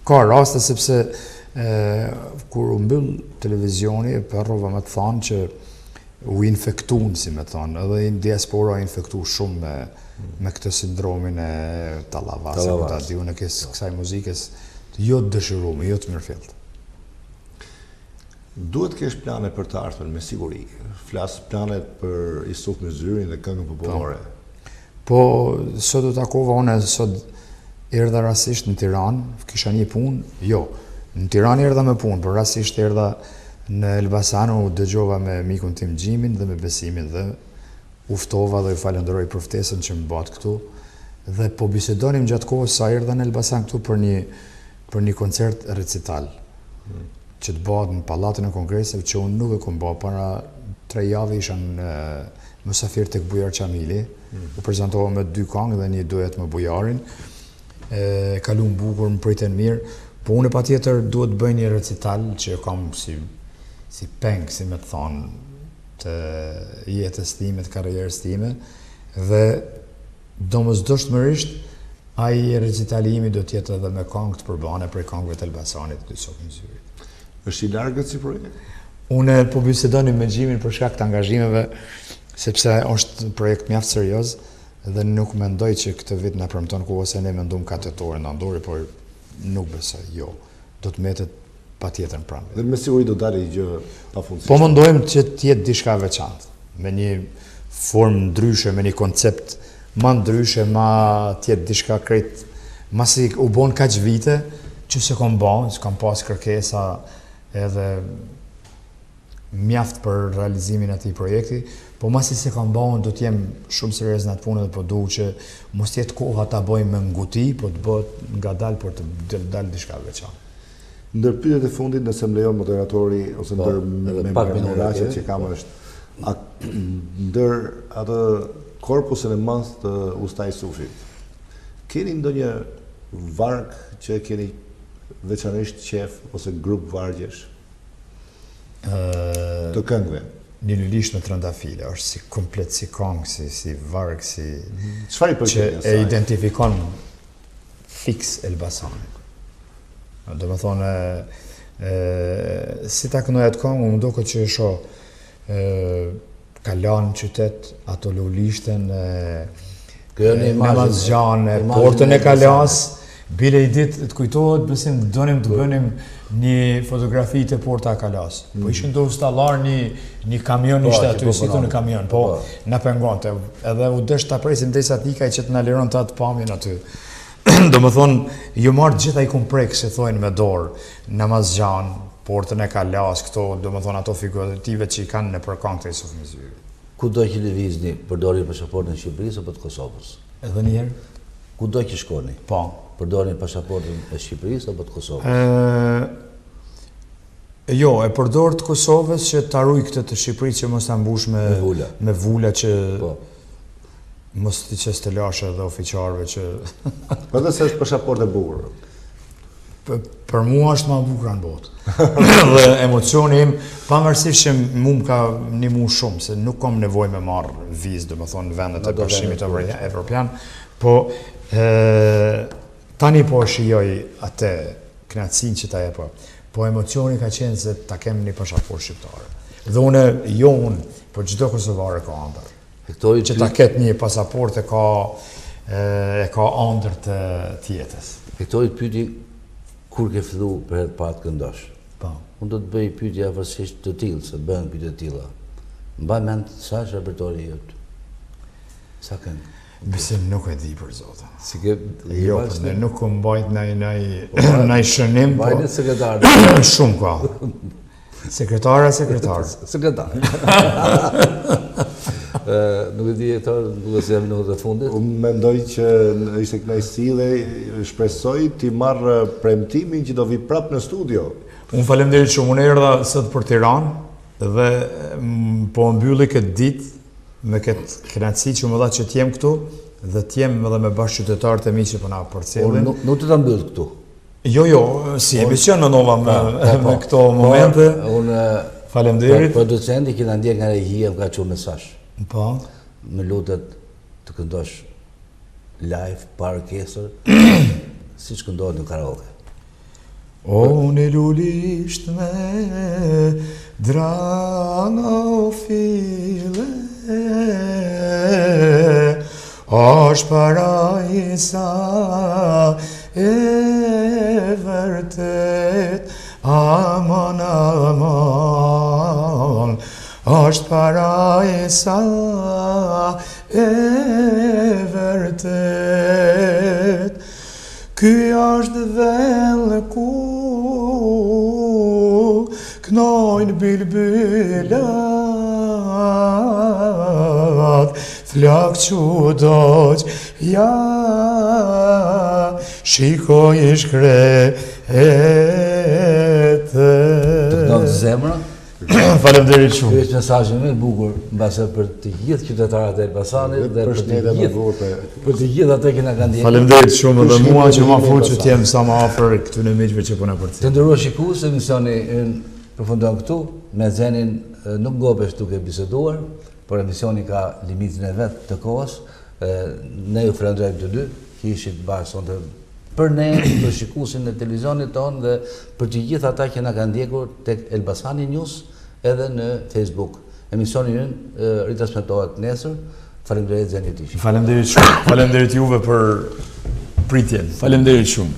S2: Ka raste sepse kur u mbyll televizioni, përrova me të thonë që u infektun, si me thonë, edhe në diaspora u infektu shumë me këtë sindromin e tallavas, ta di unë kësaj muzikës jo të dëshiruar, jo të mirëfillt.
S3: Duhet kesh plane për të ardhmen, me siguri. Flas planet për Isuf me zyrin dhe këngën popullore.
S2: Po, sot u takova unë, sot erdha rastisht në Tiranë, kisha një punë, jo. Në Tiranë erdha me punë, por rastisht erdha në Elbasan, u dëgjova me mikun tim Gjimin dhe me Besimin dhe u ftova dhe u falenderoj për ftesën që më bat këtu. Dhe po bisedonim gjatë kohës sa erdha në Elbasan këtu për një koncert recital që të bëhet në Pallatin e Kongreseve, që unë nuk e kom bë para 3 javë isha në mysafir tek Bujar Qamili. U prezantova me 2 këngë dhe një duet me Bujarin. Kalum bukur, më priten mirë. Po unë patjetër duhet të bëj një recital që kam si peng, si me të thonë, të jetës time, të karrierës time, dhe domosdoshmërisht ai recitali imi do të jetë edhe me këngë të përbane prej këngëve të Elbasanit të Isuf me zyrin.
S3: Është i largët si projekt?
S2: Unë po bisedonim me Gjimin për shkak të angazhimeve, sepse është projekt mjaft serioz dhe nuk mendoj që këtë vit na premton ku ose ne mendojmë ka tetor nëndori, por nuk besoj, jo. Do të mbetet patjetër pranë.
S3: Dhe me siguri do dalë një gjë pafundësisht.
S2: Po mendojmë që të jetë diçka veçantë, me një formë ndryshe, me një koncept më ndryshe, të jetë diçka krejt, masi u bon kaq vite që se kam pas kërkesa edhe mjaft për realizimin e atij projekti, po masi se kam bëhen do të jem shumë serioz në atë punë dhe po duhet që mos jetë koha ta bëj me nguti, po të bëhet ngadalë për të dalë diçka të veçantë.
S3: Ndër pyetjet e fundit, nëse më lejon moderatori ose ndër memoraçet që kam është ndër atë korpusin e madh të ustaj sufit. Keni ndonjë varg që keni veçanërisht qef ose grup vargjesh të këngëve?
S2: Një lilisht me trëndafile, është si komplet si këngë, si varg, si
S3: Çfarë i
S2: që
S3: pëlqen
S2: e identifikon fix Elbasanin. Do më thonë, si ta kënoj atë këngë, më duket që Kalan qytet, ato lulishten, Namazgjan, portën e Kalas, bile i ditë të kujtohet, besim donim të bënim një fotografi të porta e Kalas. Po ishin do ustallar një kamion ishte aty, situ në kamion, po na pengonte. Edhe u desh ta presim derisa të ikaj që të na liron të atë pamjen aty. Do më thonë, ju marrë gjitha i kompleks, që thojnë me dorë, Namazgjan, portën e Kalas, këto, do më thonë, ato figurative që i kanë në përkang të Isuf Mizyri.
S1: Ku do që lëvizni, përdori pasaportën e Shqipërisë apo të Kosovës?
S2: Edhe njerë?
S1: Ku do që shkoni?
S2: Po.
S1: Përdori pasaportën e Shqipërisë apo të Kosovës?
S2: Jo, e përdor të Kosovës që ta ruaj këtë të Shqipërisë që mos ta mbush me vula që mos t'i qes të lashe dhe ofiqarve që...
S3: Po dhe se është pasaportë e bukur.
S2: Për mua është ma bukur në botë. Dhe emocioni im, pavarësisht që mu më ka një mu shumë, se nuk kam nevojë me marrë vizë, do më thonë, në vendet e Bashkimit Evropian, po tani po shijoj atë kënaqësinë që ta jep, po emocioni ka qenë se ta kem një pasaportë shqiptare. Dhe unë, për çdo kosovare ka ëndër. Që ta ketë një pasaportë e ka ëndër të jetës.
S1: Hektori të pyeti kur ke fillu për herë të parë të këndosh.
S2: Po.
S1: Unë do të bëj pyetje varësisht të tillë, se bëhen pyetje të tilla. Mbaj mend sa është repertori jot? Sa këngë?
S2: Besim nuk e di për zotë.
S1: Si ke
S2: Jo, ne nuk ku mbajt ndaj shënim, po.
S1: Mbajnë sekretarë.
S2: Shumë ka. Sekretar.
S1: Sekretar. Nuk e di duke se jam minutët e fundit.
S3: Unë mendoj që ishte kënaqësi dhe shpresoj ti marrë premtimin që do vi prap në studio.
S2: Unë faleminderit shumë, unë erdha sot për Tiranë dhe po mbylli këtë ditë me këtë kënaqësi që më dha që t'jem këtu dhe t'jem edhe me bashkëqytetarët e mi që po na përcjellin.
S1: Nuk të ta mbyll këtu.
S2: Jo, si emision mendova me këto momente.
S1: Unë
S2: faleminderit.
S1: Producenti që na ndjek nga regjia ka çuar mesazh.
S2: Po.
S1: Më lutet të këndosh live pa orkestër, siç këndohet në karaoke.
S2: O në lulisht me drana o file, është parajsa e vërtet, aman, është parajsa e vërtet. Ky është vellë ku knojnë bilbilat, flak që doq, ja, shikoj i shkretet.
S1: Të këndon zemra?
S2: Faleminderit shumë.
S1: Ky është mesazhi më i bukur mbase për të gjithë qytetarët e Elbasanit dhe për të gjithë ata që na kanë ndjekur.
S2: Faleminderit shumë edhe mua që ma fut që t'jem sa më afër këtyre miqve që po na përcjellin.
S1: Të nderuar shikues, emisioni përfundon këtu. Me Zenin nuk gopesh duke biseduar, por emisioni ka limitin e vet të kohës. Ne ju falenderojmë të dy që ishit bashkë sonte për ne, për shikuesin e televizionit tonë dhe për të gjithë ata që na kanë ndjekur tek Elbasani News edhe në Facebook. Emisioni ynë ritransmetohet nesër. Faleminderit Jetishi.
S2: Faleminderit shumë. Faleminderit juve për pritjen. Faleminderit shumë.